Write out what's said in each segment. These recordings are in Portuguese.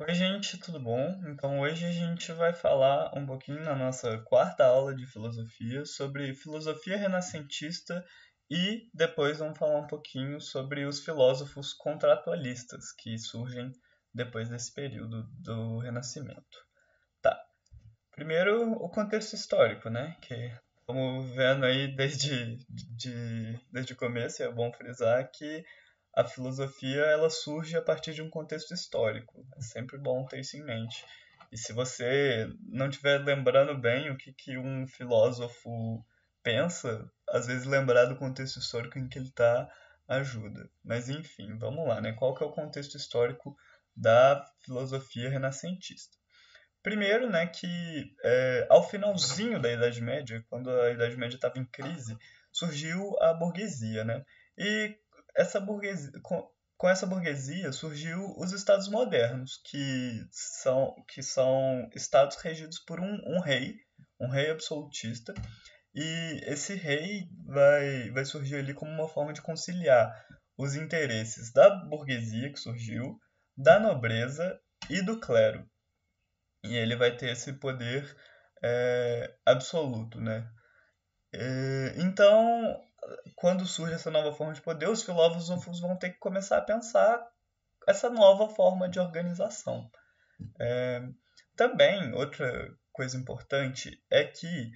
Oi, gente, tudo bom? Então, hoje a gente vai falar um pouquinho na nossa quarta aula de filosofia sobre filosofia renascentista e depois vamos falar um pouquinho sobre os filósofos contratualistas que surgem depois desse período do Renascimento. Tá, primeiro o contexto histórico, né? Que estamos vendo aí desde o começo, e é bom frisar que a filosofia ela surge a partir de um contexto histórico. É sempre bom ter isso em mente. E se você não estiver lembrando bem o que um filósofo pensa, às vezes lembrar do contexto histórico em que ele está ajuda. Mas enfim, vamos lá, né? Qual que é o contexto histórico da filosofia renascentista? Primeiro, né, que ao finalzinho da Idade Média, quando a Idade Média estava em crise, surgiu a burguesia, né? E essa burguesia, com essa burguesia surgiu os estados modernos, que são estados regidos por um rei absolutista, e esse rei vai surgir ali como uma forma de conciliar os interesses da burguesia que surgiu, da nobreza e do clero. E ele vai ter esse poder absoluto, né? Então, quando surge essa nova forma de poder, os filósofos vão ter que começar a pensar essa nova forma de organização. Também, outra coisa importante é que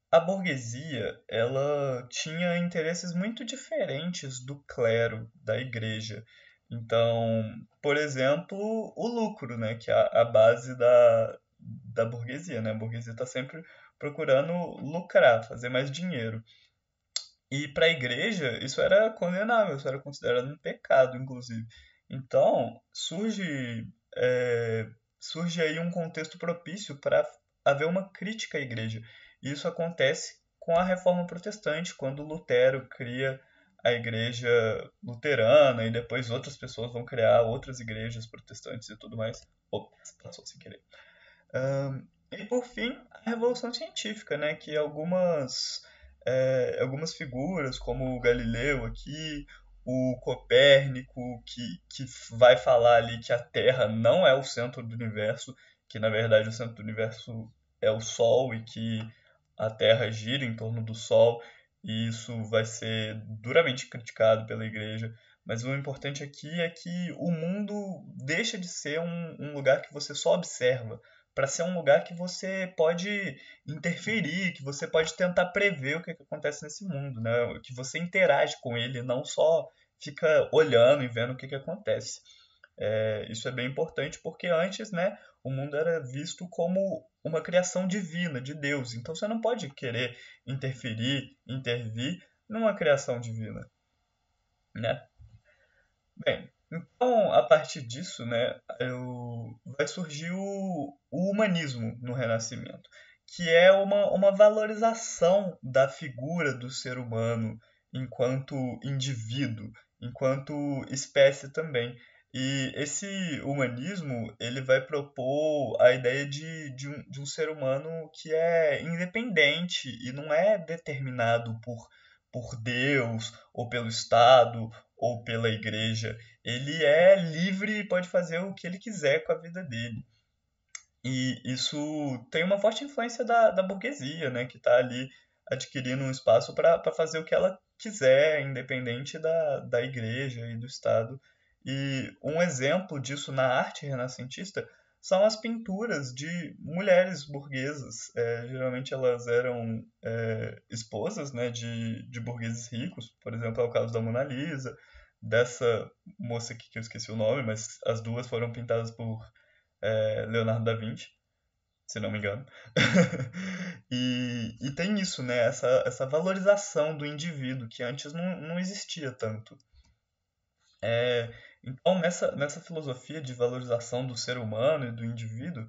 a burguesia ela tinha interesses muito diferentes do clero, da igreja. Então, por exemplo, o lucro, né, que é a base da burguesia, né? A burguesia está sempre procurando lucrar, fazer mais dinheiro. E para a igreja, isso era condenável, isso era considerado um pecado, inclusive. Então, surge aí um contexto propício para haver uma crítica à igreja. E isso acontece com a Reforma Protestante, quando Lutero cria a igreja luterana e depois outras pessoas vão criar outras igrejas protestantes e tudo mais. Ops, passou sem querer. E por fim, a Revolução Científica, né, que algumas figuras, como o Galileu aqui, o Copérnico, que vai falar ali que a Terra não é o centro do universo, que na verdade o centro do universo é o Sol e que a Terra gira em torno do Sol, e isso vai ser duramente criticado pela Igreja. Mas o importante aqui é que o mundo deixa de ser um lugar que você só observa para ser um lugar que você pode interferir, que você pode tentar prever o que acontece nesse mundo, né? Que você interage com ele, não só fica olhando e vendo o que acontece. Isso é bem importante porque antes, né, o mundo era visto como uma criação divina, de Deus. Então você não pode querer interferir, intervir numa criação divina, né? Bem, então a partir disso, né, vai surgir o humanismo no Renascimento, que é uma valorização da figura do ser humano enquanto indivíduo, enquanto espécie também. E esse humanismo ele vai propor a ideia de um ser humano que é independente e não é determinado por Deus ou pelo Estado ou pela igreja. Ele é livre e pode fazer o que ele quiser com a vida dele. E isso tem uma forte influência da burguesia, né, que está ali adquirindo um espaço para fazer o que ela quiser, independente da igreja e do Estado. E um exemplo disso na arte renascentista são as pinturas de mulheres burguesas. Geralmente elas eram esposas, né, de burgueses ricos, por exemplo, é o caso da Mona Lisa, dessa moça aqui que eu esqueci o nome, mas as duas foram pintadas por Leonardo da Vinci, se não me engano. E tem isso, né? Essa valorização do indivíduo que antes não existia tanto. Então, nessa filosofia de valorização do ser humano e do indivíduo,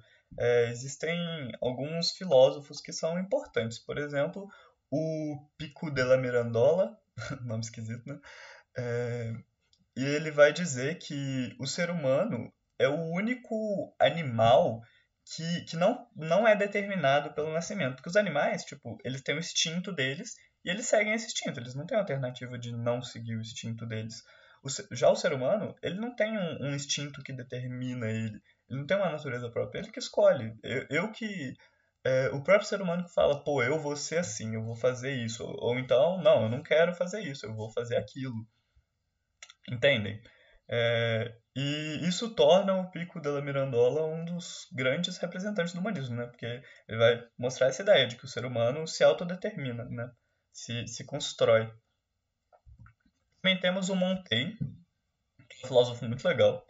existem alguns filósofos que são importantes. Por exemplo, o Pico della Mirandola, nome esquisito, né? É, e ele vai dizer que o ser humano é o único animal que não é determinado pelo nascimento. Porque os animais, tipo, eles têm o instinto deles e eles seguem esse instinto. Eles não têm alternativa de não seguir o instinto deles. Já o ser humano, ele não tem um instinto que determina ele. Ele não tem uma natureza própria, ele que escolhe. O próprio ser humano que fala, pô, eu vou ser assim, eu vou fazer isso. Ou então, não, eu não quero fazer isso, eu vou fazer aquilo. Entendem? E isso torna o Pico della Mirandola um dos grandes representantes do humanismo, né? Porque ele vai mostrar essa ideia de que o ser humano se autodetermina, né? Se constrói. Também temos o Montaigne, que é um filósofo muito legal.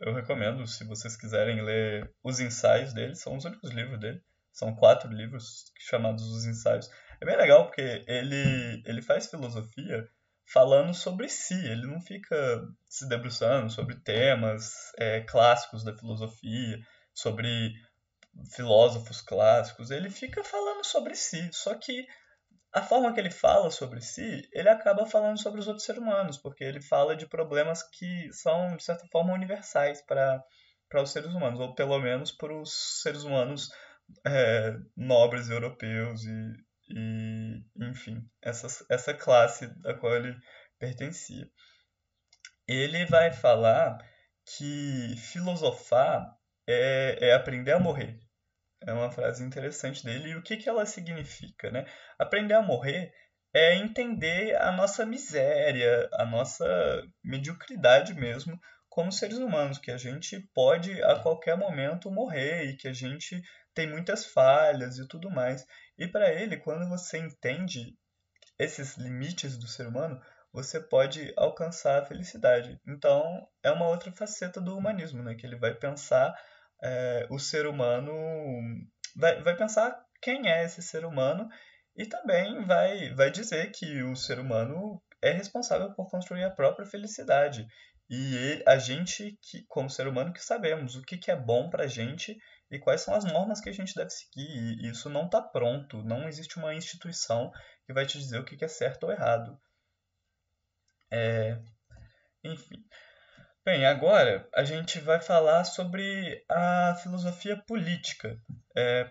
Eu recomendo, se vocês quiserem ler os ensaios dele, são os únicos livros dele. São 4 livros chamados Os Ensaios. É bem legal porque ele faz filosofia falando sobre si, ele não fica se debruçando sobre temas clássicos da filosofia, sobre filósofos clássicos, ele fica falando sobre si. Só que a forma que ele fala sobre si, ele acaba falando sobre os outros seres humanos, porque ele fala de problemas que são, de certa forma, universais para os seres humanos, ou pelo menos para os seres humanos nobres europeus enfim, essa classe da qual ele pertencia. Ele vai falar que filosofar é aprender a morrer. É uma frase interessante dele. E o que que ela significa, né? Aprender a morrer é entender a nossa miséria, a nossa mediocridade mesmo, como seres humanos, que a gente pode a qualquer momento morrer e que a gente tem muitas falhas e tudo mais. E para ele, quando você entende esses limites do ser humano, você pode alcançar a felicidade. Então, é uma outra faceta do humanismo, né? Que ele vai pensar o ser humano, vai pensar quem é esse ser humano e também vai dizer que o ser humano é responsável por construir a própria felicidade. A gente, como ser humano, que sabemos o que é bom pra gente e quais são as normas que a gente deve seguir. E isso não está pronto, não existe uma instituição que vai te dizer o que é certo ou errado. Enfim. Bem, agora a gente vai falar sobre a filosofia política.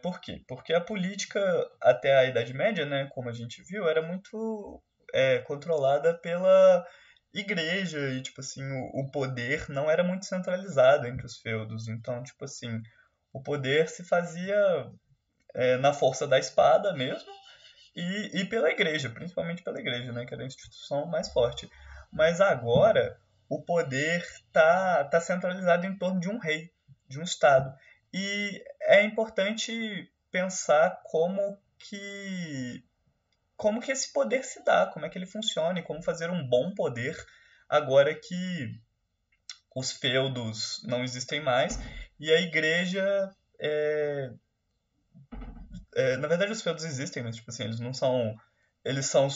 Por quê? Porque a política, até a Idade Média, né, como a gente viu, era muito controlada pela igreja e, tipo assim, o poder não era muito centralizado entre os feudos. Então, tipo assim, o poder se fazia na força da espada mesmo e pela igreja, principalmente pela igreja, né, que era a instituição mais forte. Mas agora o poder tá centralizado em torno de um rei, de um estado. E é importante pensar como que esse poder se dá, como é que ele funciona e como fazer um bom poder agora que os feudos não existem mais e a igreja na verdade, os feudos existem, mas tipo assim, eles não são. Eles são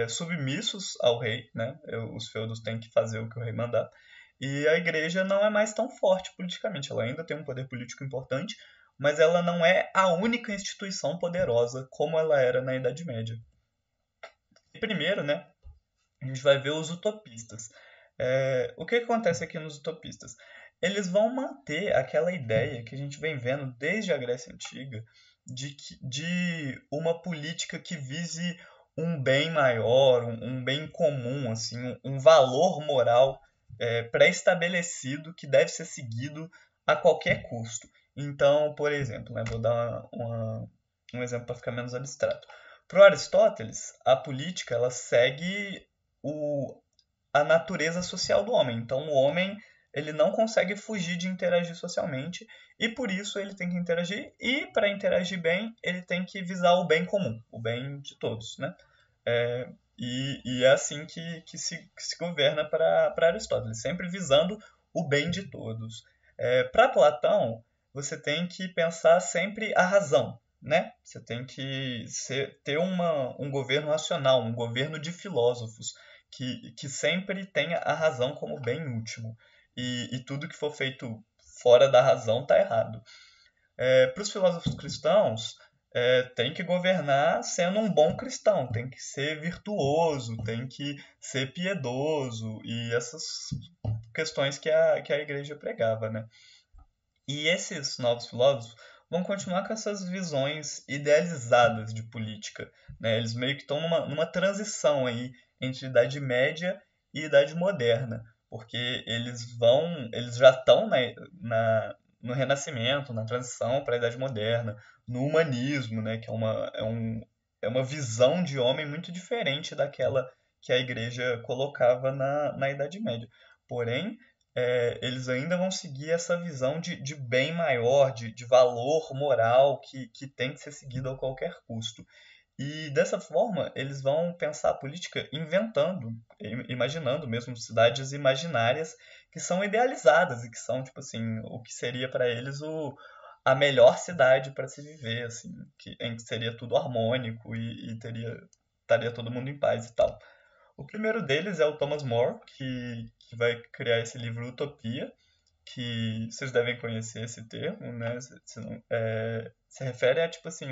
submissos ao rei, né? Os feudos têm que fazer o que o rei mandar. E a igreja não é mais tão forte politicamente. Ela ainda tem um poder político importante, mas ela não é a única instituição poderosa como ela era na Idade Média. E primeiro, né, a gente vai ver os utopistas. O que acontece aqui nos utopistas? Eles vão manter aquela ideia que a gente vem vendo desde a Grécia Antiga de uma política que vise um bem maior, um bem comum, assim, um valor moral pré-estabelecido que deve ser seguido a qualquer custo. Então, por exemplo, né, vou dar um exemplo para ficar menos abstrato. Para Aristóteles, a política ela segue a natureza social do homem. Então, o homem ele não consegue fugir de interagir socialmente e por isso ele tem que interagir e para interagir bem ele tem que visar o bem comum, o bem de todos, né? E é assim que se governa para Aristóteles, sempre visando o bem de todos. Para Platão, você tem que pensar sempre a razão, né? Você tem que ter um governo racional, um governo de filósofos, que sempre tenha a razão como bem último. E tudo que for feito fora da razão está errado. Para os filósofos cristãos, tem que governar sendo um bom cristão, tem que ser virtuoso, tem que ser piedoso e essas questões que a igreja pregava, né? E esses novos filósofos vão continuar com essas visões idealizadas de política, né? Eles meio que estão numa transição aí entre Idade Média e Idade Moderna, porque eles já estão no Renascimento, na transição para a Idade Moderna, no humanismo, né, que é uma visão de homem muito diferente daquela que a igreja colocava na Idade Média. Porém, eles ainda vão seguir essa visão de bem maior, de valor moral que tem que ser seguido a qualquer custo. E dessa forma, eles vão pensar a política inventando, imaginando mesmo cidades imaginárias que são idealizadas e que são, tipo assim, o que seria para eles a melhor cidade para se viver, assim, em que seria tudo harmônico e estaria todo mundo em paz e tal. O primeiro deles é o Thomas More, que vai criar esse livro Utopia, que vocês devem conhecer esse termo, né? Se refere a, tipo assim,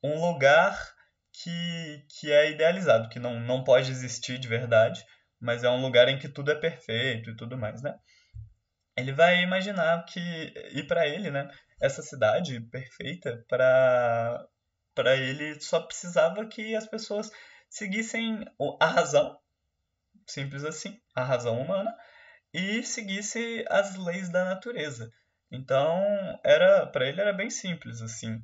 um lugar que é idealizado, que não pode existir de verdade, mas é um lugar em que tudo é perfeito e tudo mais, né? Ele vai imaginar e para ele, né, essa cidade perfeita, para ele só precisava que as pessoas seguissem a razão, simples assim, a razão humana, e seguisse as leis da natureza. Então, para ele era bem simples assim.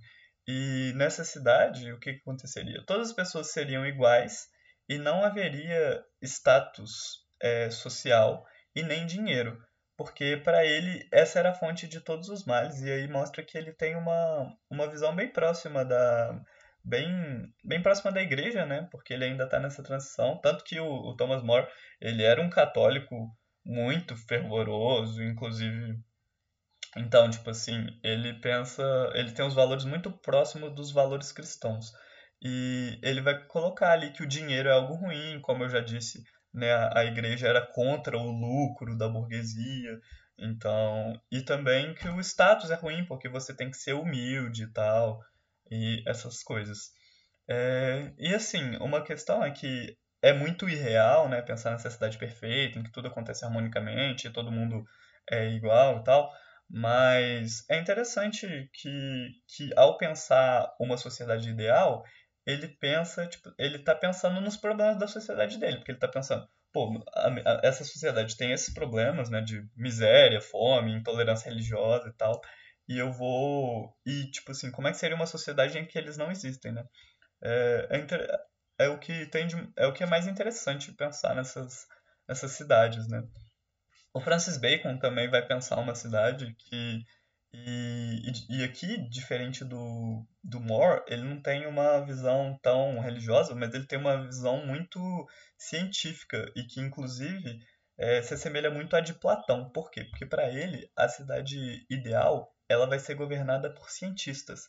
E nessa cidade, o que aconteceria? Todas as pessoas seriam iguais e não haveria status social e nem dinheiro, porque para ele essa era a fonte de todos os males. E aí mostra que ele tem uma visão bem próxima bem próxima da igreja, né? Porque ele ainda está nessa transição, tanto que o Thomas More ele era um católico muito fervoroso, inclusive. Então, tipo assim, ele tem os valores muito próximos dos valores cristãos. E ele vai colocar ali que o dinheiro é algo ruim, como eu já disse, né, a igreja era contra o lucro da burguesia. Então, e também que o status é ruim, porque você tem que ser humilde e tal, e essas coisas. E assim, uma questão é que é muito irreal, né, pensar nessa cidade perfeita, em que tudo acontece harmonicamente, todo mundo é igual e tal, mas é interessante que ao pensar uma sociedade ideal, ele tá pensando nos problemas da sociedade dele, porque ele tá pensando, pô, essa sociedade tem esses problemas, né, de miséria, fome, intolerância religiosa e tal, tipo assim, como é que seria uma sociedade em que eles não existem, né? É, é, inter- é o que é mais interessante pensar nessas cidades, né? O Francis Bacon também vai pensar uma cidade e aqui, diferente do More, ele não tem uma visão tão religiosa, mas ele tem uma visão muito científica e que, inclusive, se assemelha muito à de Platão. Por quê? Porque para ele, a cidade ideal, ela vai ser governada por cientistas.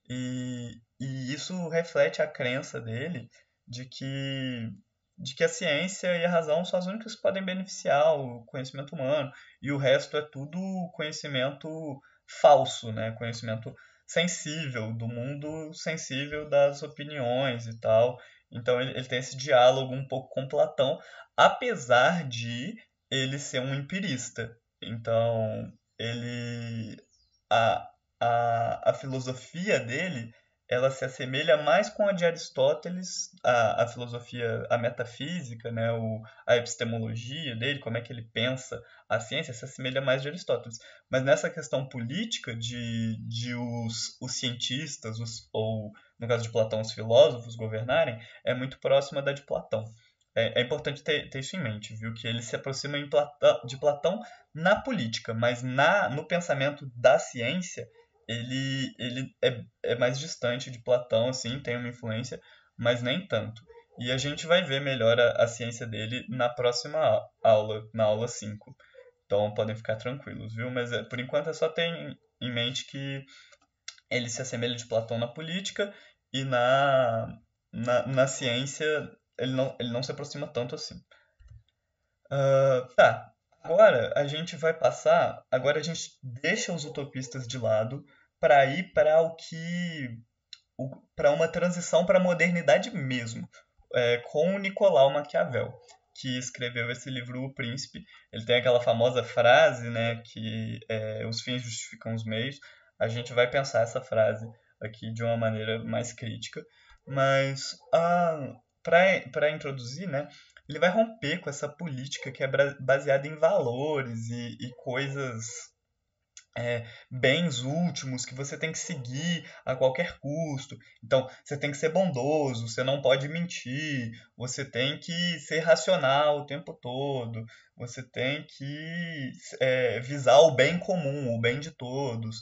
E isso reflete a crença dele de que, de que a ciência e a razão são as únicas que podem beneficiar o conhecimento humano, e o resto é tudo conhecimento falso, né? Conhecimento sensível, do mundo sensível das opiniões e tal. Então ele tem esse diálogo um pouco com Platão, apesar de ele ser um empirista. Então, ele a, a filosofia dele ela se assemelha mais com a de Aristóteles, a filosofia, a metafísica, né, a epistemologia dele, como é que ele pensa a ciência, se assemelha mais de Aristóteles. Mas nessa questão política de os cientistas, ou no caso de Platão, os filósofos governarem, é muito próxima da de Platão. É importante ter isso em mente, viu? Que ele se aproxima de Platão na política, mas no pensamento da ciência, ele é mais distante de Platão, assim, tem uma influência, mas nem tanto. E a gente vai ver melhor a ciência dele na próxima aula, na aula 5. Então podem ficar tranquilos, viu? Mas por enquanto é só ter em mente que ele se assemelha de Platão na política e na ciência ele não se aproxima tanto assim. Tá. Agora a gente vai passar. Agora a gente deixa os utopistas de lado para ir para para uma transição para a modernidade mesmo, com o Nicolau Maquiavel, que escreveu esse livro O Príncipe. Ele tem aquela famosa frase, né, que os fins justificam os meios. A gente vai pensar essa frase aqui de uma maneira mais crítica, mas para introduzir, né, ele vai romper com essa política que é baseada em valores e coisas, bens últimos que você tem que seguir a qualquer custo. Então, você tem que ser bondoso, você não pode mentir, você tem que ser racional o tempo todo, você tem que visar o bem comum, o bem de todos,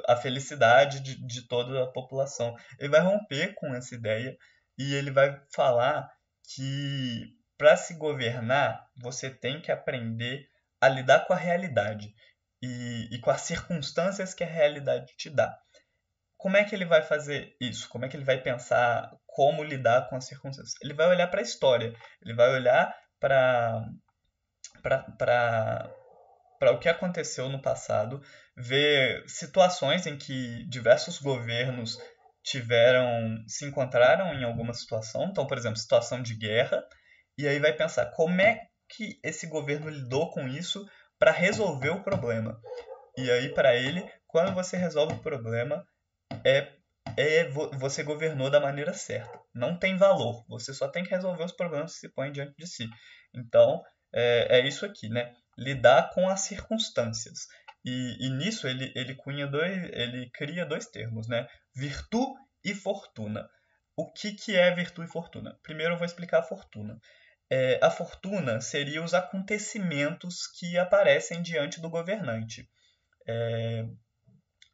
a felicidade de toda a população. Ele vai romper com essa ideia e ele vai falar que para se governar, você tem que aprender a lidar com a realidade e com as circunstâncias que a realidade te dá. Como é que ele vai fazer isso? Como é que ele vai pensar como lidar com as circunstâncias? Ele vai olhar para a história, ele vai olhar para o que aconteceu no passado, ver situações em que diversos governos se encontraram em alguma situação, então, por exemplo, situação de guerra, e aí vai pensar como é que esse governo lidou com isso para resolver o problema. E aí, para ele, quando você resolve o problema, é, você governou da maneira certa. Não tem valor. Você só tem que resolver os problemas que se põem diante de si. Então, é isso aqui, né? Lidar com as circunstâncias. E nisso ele cria dois termos, né? Virtu e fortuna. O que é virtude e fortuna? Primeiro eu vou explicar a fortuna. A fortuna seria os acontecimentos que aparecem diante do governante.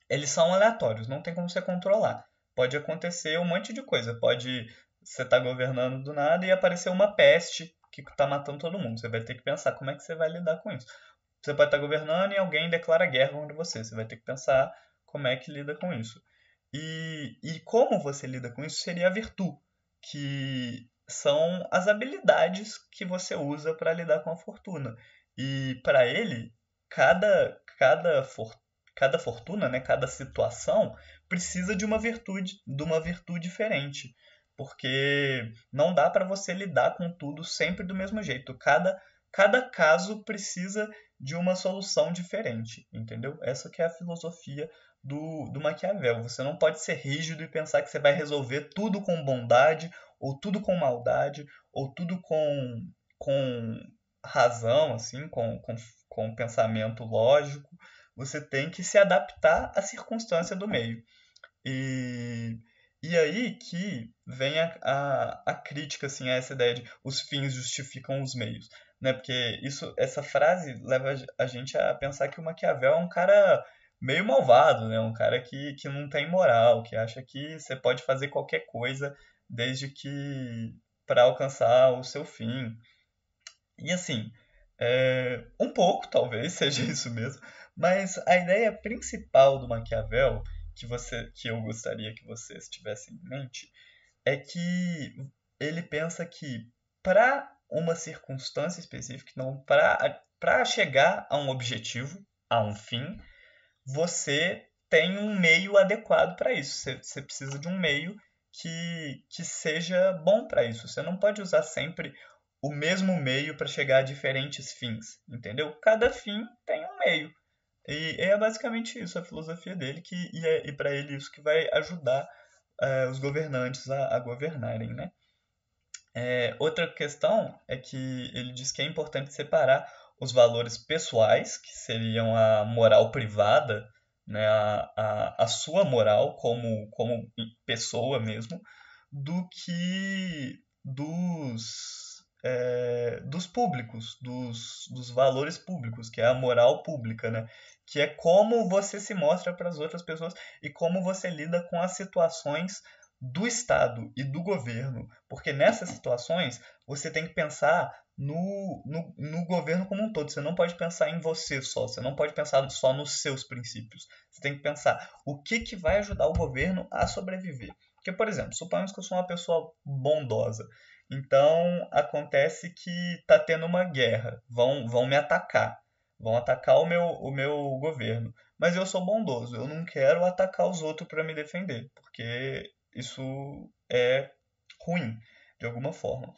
Eles são aleatórios, não tem como você controlar. Pode acontecer um monte de coisa. Pode você estar governando do nada e aparecer uma peste que está matando todo mundo. Você vai ter que pensar como é que você vai lidar com isso. Você pode estar governando e alguém declara guerra contra você. Você vai ter que pensar como é que lida com isso. E como você lida com isso seria a virtude, que são as habilidades que você usa para lidar com a fortuna. E para ele, cada fortuna, né, cada situação precisa de uma virtude diferente, porque não dá para você lidar com tudo sempre do mesmo jeito. Cada caso precisa de uma solução diferente, entendeu? Essa que é a filosofia do Maquiavel. Você não pode ser rígido e pensar que você vai resolver tudo com bondade, ou tudo com maldade, ou tudo com razão, assim, com pensamento lógico. Você tem que se adaptar à circunstância do meio. E, e aí que vem a crítica assim, a essa ideia de os fins justificam os meios. Né? Porque essa frase leva a gente a pensar que o Maquiavel é um cara meio malvado, né? Um cara que não tem moral, que acha que você pode fazer qualquer coisa desde que para alcançar o seu fim. E assim, um pouco talvez seja isso mesmo, mas a ideia principal do Maquiavel, que eu gostaria que vocês tivessem em mente, é que ele pensa que para uma circunstância específica, não para chegar a um objetivo, a um fim, você tem um meio adequado para isso. Você precisa de um meio que seja bom para isso. Você não pode usar sempre o mesmo meio para chegar a diferentes fins, entendeu? Cada fim tem um meio. E é basicamente isso a filosofia dele, e para ele isso que vai ajudar os governantes a governarem, né? Outra questão é que ele diz que é importante separar os valores pessoais, que seriam a moral privada, né, a sua moral como pessoa mesmo, do que dos públicos, dos valores públicos, que é a moral pública, né? Que é como você se mostra para as outras pessoas e como você lida com as situações do Estado e do governo, porque nessas situações você tem que pensar no governo como um todo. Você não pode pensar em você só, você não pode pensar só nos seus princípios. Você tem que pensar o que vai ajudar o governo a sobreviver. Porque, por exemplo, suponhamos que eu sou uma pessoa bondosa. Então acontece que está tendo uma guerra, vão me atacar, vão atacar o meu governo. Mas eu sou bondoso, eu não quero atacar os outros para me defender, porque isso é ruim, de alguma forma.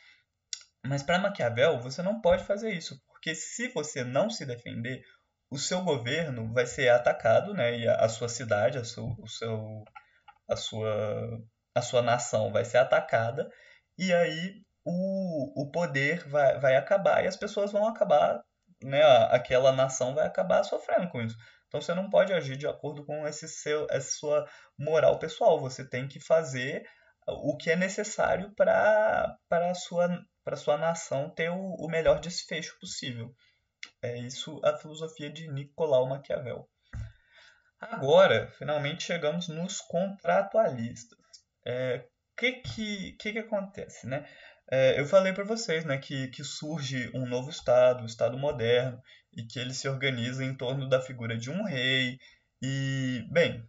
Mas para Maquiavel, você não pode fazer isso, porque se você não se defender, o seu governo vai ser atacado, né? E a sua cidade, a sua, a sua nação vai ser atacada, e aí o poder vai acabar e as pessoas vão acabar, né? Aquela nação vai acabar sofrendo com isso. Então você não pode agir de acordo com essa sua moral pessoal. Você tem que fazer o que é necessário para a sua nação ter o melhor desfecho possível. É isso a filosofia de Nicolau Maquiavel. Agora, finalmente chegamos nos contratualistas. O que acontece, né? Eu falei para vocês, né, que surge um novo Estado, o Estado moderno, e que ele se organiza em torno da figura de um rei. E, bem,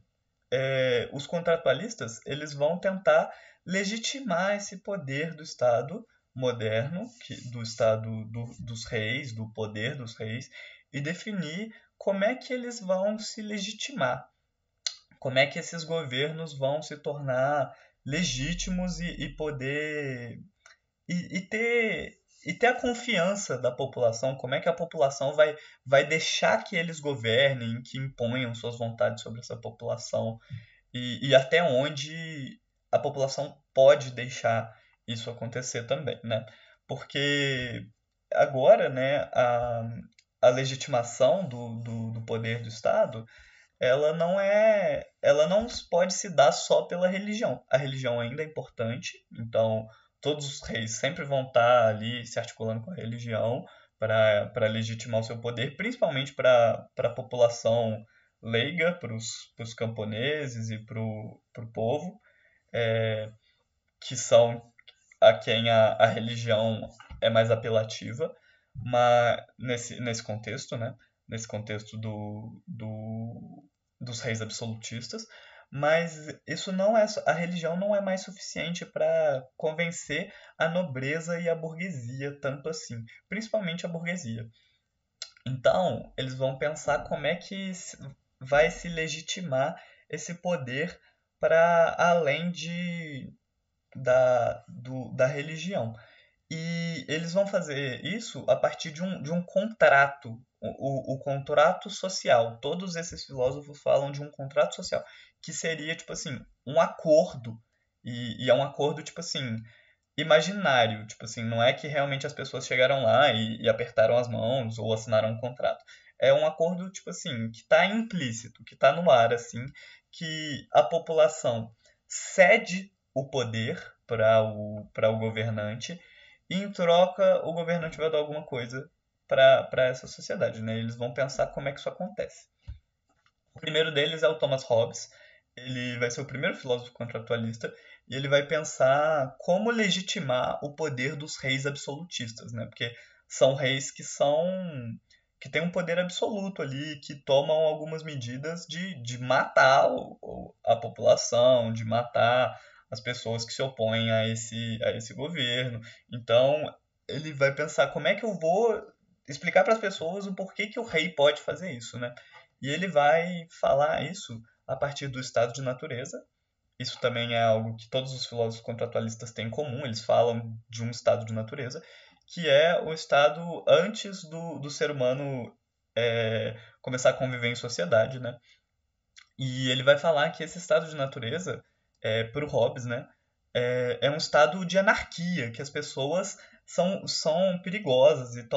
os contratualistas eles vão tentar legitimar esse poder do Estado moderno, do Estado dos reis, do poder dos reis, e definir como é que eles vão se legitimar, como é que esses governos vão se tornar legítimos e poder e ter a confiança da população, como é que a população vai deixar que eles governem, que imponham suas vontades sobre essa população e até onde a população pode deixar isso acontecer também, né? Porque agora, né, a legitimação do poder do Estado ela não pode se dar só pela religião. A religião ainda é importante, então todos os reis sempre vão estar ali se articulando com a religião para legitimar o seu poder, principalmente para a população leiga, para os camponeses e para o povo, que são a quem a religião é mais apelativa, mas nesse contexto, né? Nesse contexto dos reis absolutistas, mas isso não é a religião não é mais suficiente para convencer a nobreza e a burguesia tanto assim, principalmente a burguesia. Então, eles vão pensar como é que vai se legitimar esse poder para além da religião. E eles vão fazer isso a partir de um contrato, o contrato social. Todos esses filósofos falam de um contrato social, que seria, tipo assim, um acordo. E é um acordo, tipo assim, imaginário. Tipo assim, não é que realmente as pessoas chegaram lá e apertaram as mãos ou assinaram um contrato. É um acordo, tipo assim, que está implícito, que está no ar, assim, que a população cede o poder para o governante e em troca o governante vai dar alguma coisa para essa sociedade, né? Eles vão pensar como é que isso acontece. O primeiro deles é o Thomas Hobbes. Ele vai ser o primeiro filósofo contratualista e ele vai pensar como legitimar o poder dos reis absolutistas, né? Porque são reis que têm um poder absoluto ali, que tomam algumas medidas de matar a população, de matar as pessoas que se opõem a esse governo. Então, ele vai pensar como é que eu vou explicar para as pessoas o porquê que o rei pode fazer isso, né? E ele vai falar isso a partir do estado de natureza. Isso também é algo que todos os filósofos contratualistas têm em comum, eles falam de um estado de natureza, que é o estado antes do ser humano começar a conviver em sociedade, né? E ele vai falar que esse estado de natureza, para o Hobbes, né, é um estado de anarquia, que as pessoas são perigosas e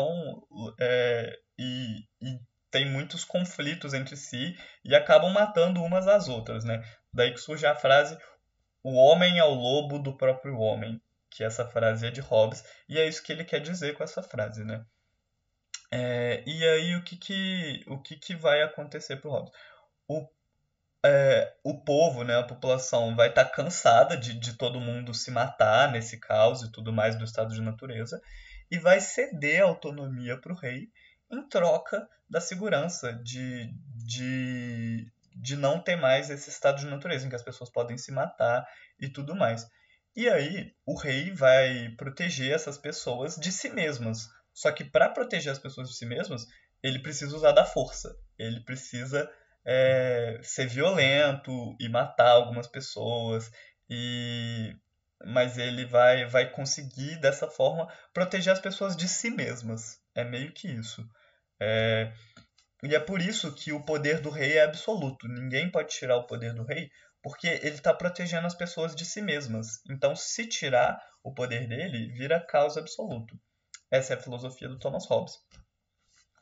tem muitos conflitos entre si e acabam matando umas às outras, né? Daí que surge a frase o homem é o lobo do próprio homem, que essa frase é de Hobbes, e é isso que ele quer dizer com essa frase, né? E aí o que vai acontecer para o Hobbes? O o povo, né, a população vai estar cansada de todo mundo se matar nesse caos e tudo mais do estado de natureza e vai ceder a autonomia para o rei em troca da segurança de não ter mais esse estado de natureza em que as pessoas podem se matar e tudo mais. E aí o rei vai proteger essas pessoas de si mesmas. Só que para proteger as pessoas de si mesmas, ele precisa usar da força. Ele precisa ser violento e matar algumas pessoas e mas ele vai conseguir dessa forma proteger as pessoas de si mesmas. É meio que isso. E é por isso que o poder do rei é absoluto. Ninguém pode tirar o poder do rei, porque ele está protegendo as pessoas de si mesmas. Então, se tirar o poder dele, vira caos absoluto. Essa é a filosofia do Thomas Hobbes.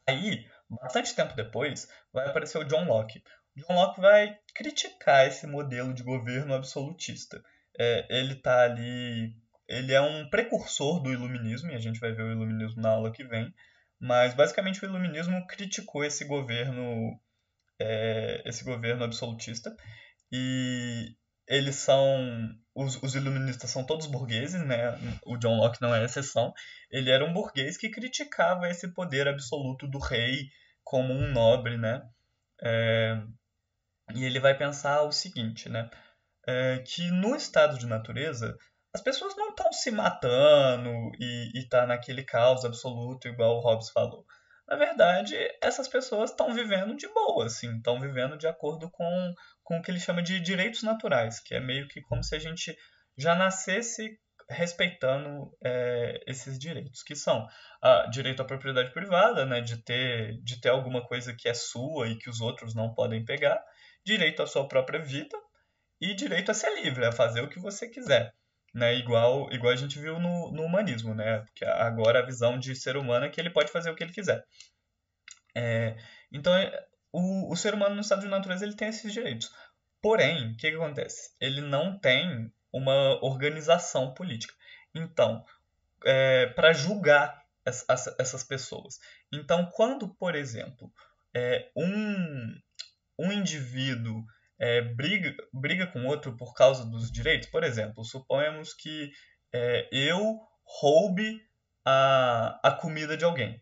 Aí, bastante tempo depois, vai aparecer o John Locke. O John Locke vai criticar esse modelo de governo absolutista. Ele tá ali, ele é um precursor do iluminismo, e a gente vai ver o iluminismo na aula que vem, mas basicamente o iluminismo criticou esse governo absolutista, e eles são. Os iluministas são todos burgueses, né? O John Locke não é exceção. Ele era um burguês que criticava esse poder absoluto do rei como um nobre, né? E ele vai pensar o seguinte, né? Que no estado de natureza as pessoas não estão se matando e tá naquele caos absoluto, igual o Hobbes falou. Na verdade, essas pessoas estão vivendo de boa, assim, estão vivendo de acordo com o que ele chama de direitos naturais, que é meio que como se a gente já nascesse respeitando esses direitos, que são direito à propriedade privada, né, de ter alguma coisa que é sua e que os outros não podem pegar, direito à sua própria vida, e direito a ser livre, a fazer o que você quiser. Né? Igual a gente viu no humanismo, né? Porque agora a visão de ser humano é que ele pode fazer o que ele quiser. Então, o ser humano no estado de natureza ele tem esses direitos. Porém, o que acontece? Ele não tem uma organização política. Então, para julgar essas pessoas. Então, quando, por exemplo, um indivíduo briga com outro por causa dos direitos, por exemplo, suponhamos que eu roube a comida de alguém.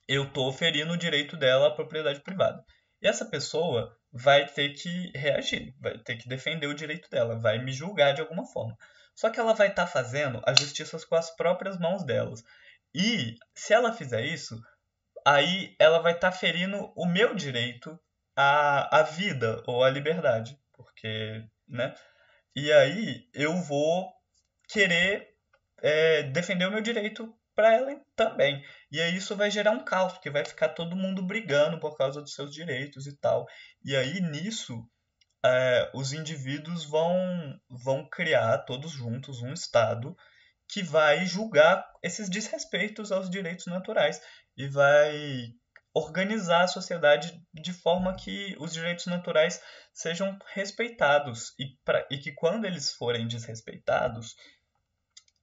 Eu estou ferindo o direito dela à propriedade privada. E essa pessoa vai ter que reagir, vai ter que defender o direito dela, vai me julgar de alguma forma. Só que ela vai estar fazendo a justiça com as próprias mãos delas. E se ela fizer isso, aí ela vai estar ferindo o meu direito à vida ou à liberdade, porque, né? E aí eu vou querer defender o meu direito para ela também. E aí isso vai gerar um caos, porque vai ficar todo mundo brigando por causa dos seus direitos e tal. E aí nisso os indivíduos vão criar todos juntos um Estado que vai julgar esses desrespeitos aos direitos naturais e vai organizar a sociedade de forma que os direitos naturais sejam respeitados e que quando eles forem desrespeitados,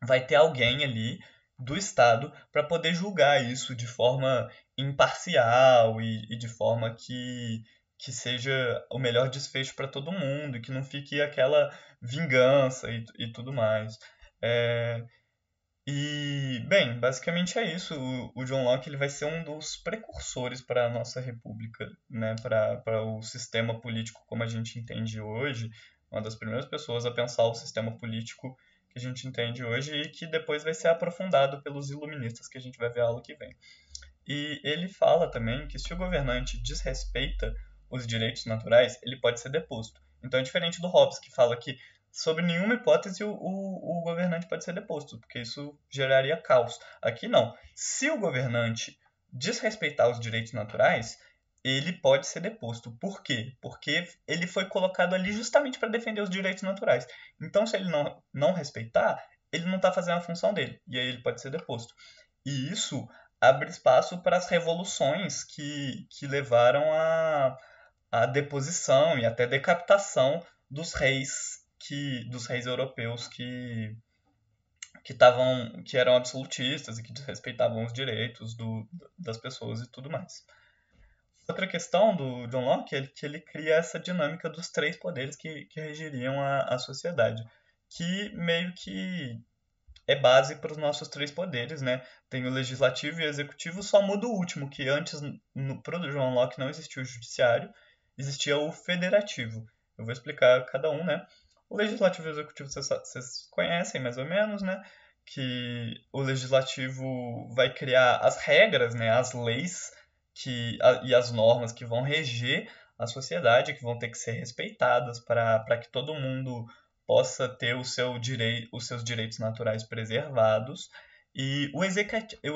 vai ter alguém ali do Estado para poder julgar isso de forma imparcial e de forma que seja o melhor desfecho para todo mundo e que não fique aquela vingança e tudo mais. Bem, basicamente é isso. O John Locke ele vai ser um dos precursores para a nossa república, né? Para o sistema político como a gente entende hoje. Uma das primeiras pessoas a pensar o sistema político que a gente entende hoje e que depois vai ser aprofundado pelos iluministas que a gente vai ver a aula que vem. E ele fala também que se o governante desrespeita os direitos naturais, ele pode ser deposto. Então é diferente do Hobbes, que fala que sob nenhuma hipótese o governante pode ser deposto, porque isso geraria caos. Aqui não. Se o governante desrespeitar os direitos naturais, ele pode ser deposto. Por quê? Porque ele foi colocado ali justamente para defender os direitos naturais. Então, se ele não respeitar, ele não está fazendo a função dele, e aí ele pode ser deposto. E isso abre espaço para as revoluções que levaram à deposição e até decapitação dos reis europeus que eram absolutistas e que desrespeitavam os direitos das pessoas e tudo mais. Outra questão do John Locke é que ele cria essa dinâmica dos três poderes que regeriam a sociedade, que meio que é base para os nossos três poderes, né? Tem o legislativo e o executivo, só muda o último, que antes, para o John Locke, não existia o judiciário, existia o federativo. Eu vou explicar cada um, né? O legislativo e o executivo vocês conhecem mais ou menos, né? Que o legislativo vai criar as regras, né? As leis e as normas que vão reger a sociedade, que vão ter que ser respeitadas para que todo mundo possa ter os seus direitos naturais preservados. E o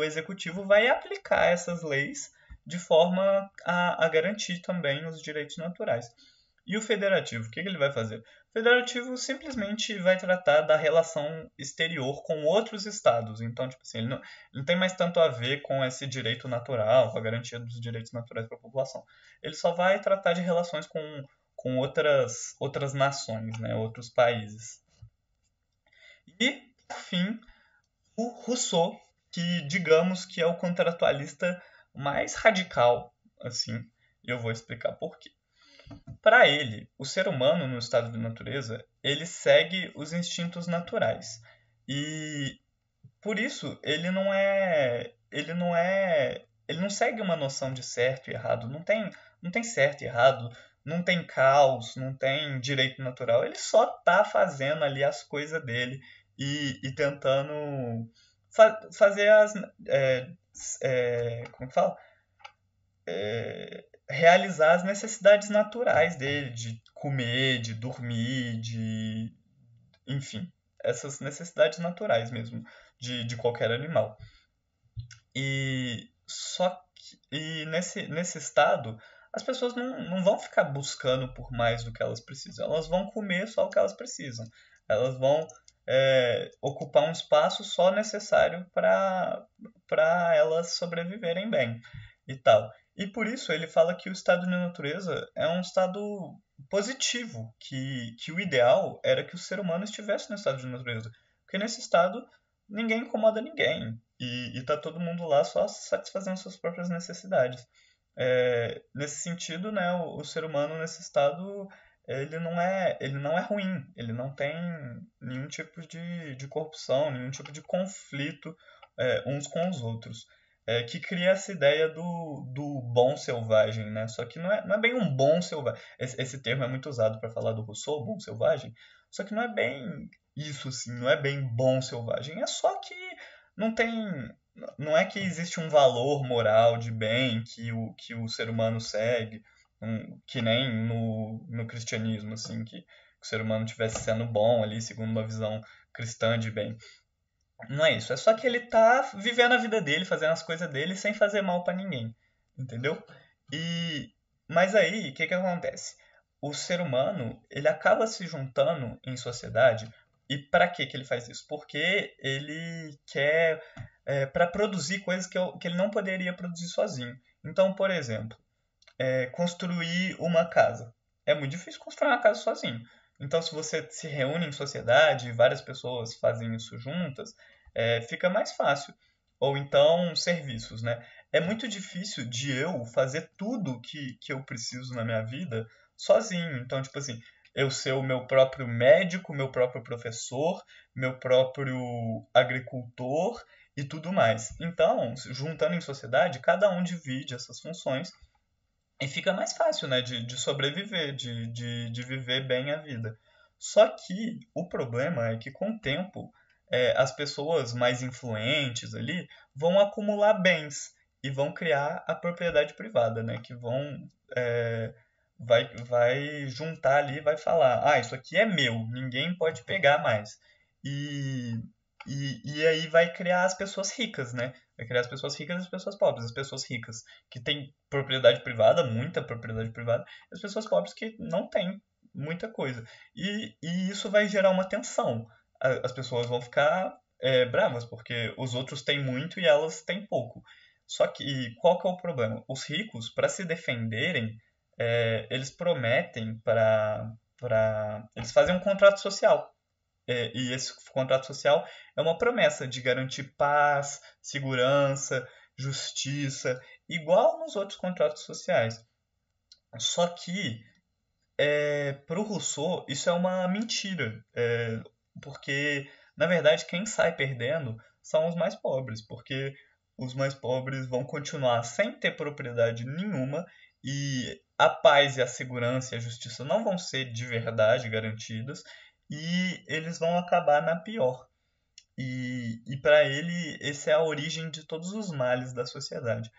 executivo vai aplicar essas leis de forma a garantir também os direitos naturais. E o federativo, o que ele vai fazer? O federativo simplesmente vai tratar da relação exterior com outros estados. Então, tipo assim, ele não tem mais tanto a ver com esse direito natural, com a garantia dos direitos naturais para a população. Ele só vai tratar de relações com outras nações, né, outros países. E, por fim, o Rousseau, que digamos que é o contratualista mais radical, assim, e eu vou explicar por quê. Para ele, o ser humano no estado de natureza, ele segue os instintos naturais. E por isso ele não segue uma noção de certo e errado, não tem certo e errado, não tem caos, não tem direito natural, ele só tá fazendo ali as coisas dele e tentando fazer como que fala? Realizar as necessidades naturais dele, de comer, de dormir, enfim, essas necessidades naturais mesmo de qualquer animal. Nesse estado, as pessoas não vão ficar buscando por mais do que elas precisam. Elas vão comer só o que elas precisam. Elas vão ocupar um espaço só necessário para elas sobreviverem bem e tal. E por isso ele fala que o estado de natureza é um estado positivo, que o ideal era que o ser humano estivesse no estado de natureza. Porque nesse estado ninguém incomoda ninguém. E tá todo mundo lá só satisfazendo suas próprias necessidades. Nesse sentido, né, o ser humano nesse estado ele não é ruim, ele não tem nenhum tipo de corrupção, nenhum tipo de conflito uns com os outros. Que cria essa ideia do bom selvagem, né? Só que não é bem um bom selvagem. Esse termo é muito usado para falar do Rousseau, bom selvagem. Só que não é bem isso, assim, não é bem bom selvagem. É só que não tem. Não é que existe um valor moral de bem que o ser humano segue, que nem no cristianismo, assim, que o ser humano estivesse sendo bom ali, segundo uma visão cristã de bem. Não é isso, é só que ele tá vivendo a vida dele, fazendo as coisas dele sem fazer mal pra ninguém, entendeu? E mas aí, o que que acontece? O ser humano, ele acaba se juntando em sociedade e para que que ele faz isso? Porque ele quer para produzir coisas que ele não poderia produzir sozinho. Então, por exemplo, construir uma casa. É muito difícil construir uma casa sozinho. Então, se você se reúne em sociedade, várias pessoas fazem isso juntas, fica mais fácil. Ou então, serviços, né? É muito difícil de eu fazer tudo que eu preciso na minha vida sozinho. Então, tipo assim, eu ser o meu próprio médico, meu próprio professor, meu próprio agricultor e tudo mais. Então, juntando em sociedade, cada um divide essas funções e fica mais fácil, né, de sobreviver, de viver bem a vida. Só que o problema é que com o tempo as pessoas mais influentes ali vão acumular bens e vão criar a propriedade privada, né, que vai juntar ali, vai falar, isso aqui é meu, ninguém pode pegar mais. E, e aí vai criar as pessoas ricas, né? Vai criar as pessoas ricas e as pessoas pobres. As pessoas ricas que têm propriedade privada, muita propriedade privada, e as pessoas pobres que não têm muita coisa. E isso vai gerar uma tensão. As pessoas vão ficar bravas, porque os outros têm muito e elas têm pouco. Só que qual que é o problema? Os ricos, para se defenderem, eles prometem eles fazem um contrato social. E esse contrato social é uma promessa de garantir paz, segurança, justiça, igual nos outros contratos sociais. Só que, para o Rousseau, isso é uma mentira, porque, na verdade, quem sai perdendo são os mais pobres, porque os mais pobres vão continuar sem ter propriedade nenhuma e a paz e a segurança e a justiça não vão ser de verdade garantidas e eles vão acabar na pior. E para ele, essa é a origem de todos os males da sociedade.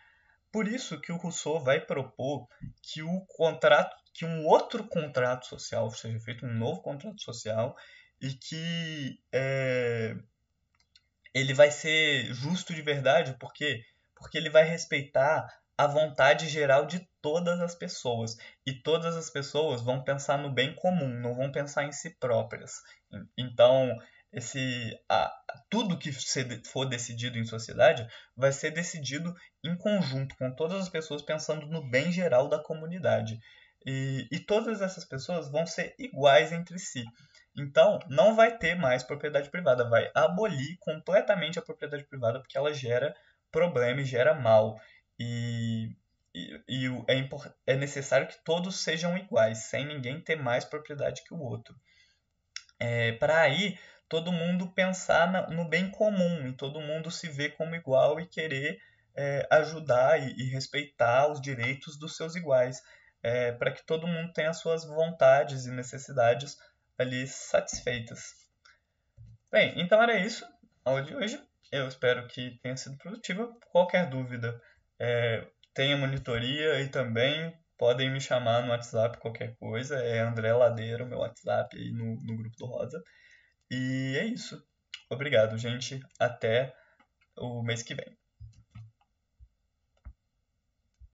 Por isso que o Rousseau vai propor que um outro contrato social seja feito, um novo contrato social, e que ele vai ser justo de verdade, porque ele vai respeitar a vontade geral de todas as pessoas. E todas as pessoas vão pensar no bem comum, não vão pensar em si próprias. Então, tudo que for decidido em sociedade vai ser decidido em conjunto, com todas as pessoas pensando no bem geral da comunidade. E todas essas pessoas vão ser iguais entre si. Então, não vai ter mais propriedade privada, vai abolir completamente a propriedade privada, porque ela gera problema e gera mal. E, é necessário que todos sejam iguais, sem ninguém ter mais propriedade que o outro. Para aí todo mundo pensar no bem comum, e todo mundo se ver como igual e querer ajudar e respeitar os direitos dos seus iguais, para que todo mundo tenha as suas vontades e necessidades ali satisfeitas. Bem, então era isso a aula de hoje. Eu espero que tenha sido produtiva. Qualquer dúvida, tenha monitoria e também podem me chamar no WhatsApp, qualquer coisa. É André Ladeiro, meu WhatsApp aí no grupo do Rosa. E é isso. Obrigado, gente. Até o mês que vem.